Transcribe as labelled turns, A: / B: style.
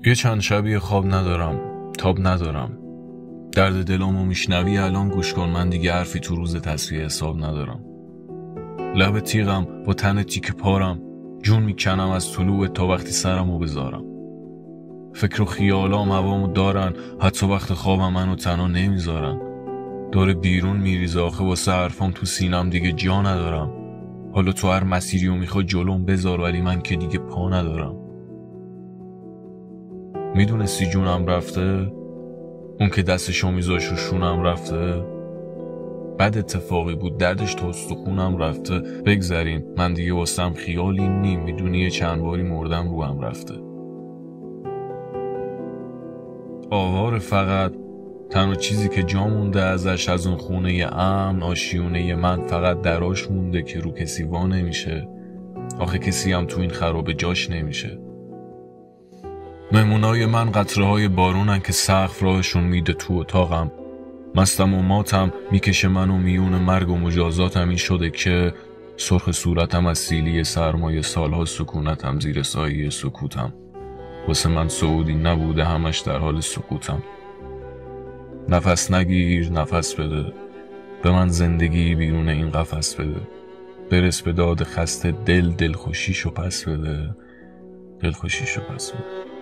A: یه چند شبیه خواب ندارم، تاب ندارم. درد دلامو میشنوی الان گوش کن، من دیگه حرفی تو روز تصفیه حساب ندارم. لب تیغم با تن تیک پارم، جون میکنم از طلوع تا وقتی سرمو بذارم. فکر و خیالام هوامو دارن، حتی وقت خوابم منو تنها نمیذارن. داره بیرون میریزه آخه واسه حرفام تو سینم دیگه جا ندارم. حالا تو هر مسیریو میخوای جلوم بذار، ولی من که دیگه پا ندارم. میدونستی جونم رفته؟ اون که دستشو میذاش رو شونم رفته؟ بد اتفاقی بود، دردش تا استخونم رفته. بگذریم، من دیگه واسم خیالی نیم، میدونی یه چند باری مردم رو هم رفته. آوار فقط تنها چیزی که جا مونده ازش از اون خونه امن، آشیونه من فقط دراش مونده که رو کسی وا نمیشه. آخه کسی هم تو این خرابه جاش نمیشه. مهمونای من قطره های بارونن که سقف راهشون میده تو اتاقم. مستم و ماتم میکشه منو میون مرگ و مجازاتم. این شده که سرخ صورتم از سیلی سرمایه، سالها سکونتم زیر سایه سکوتم. واسه من سعودی نبوده، همش در حال سکوتم. نفس نگیر، نفس بده، به من زندگی بیرون این قفس بده. برس به داد خسته دل، دلخوشیشو پس بده، دلخوشیشو پس بده.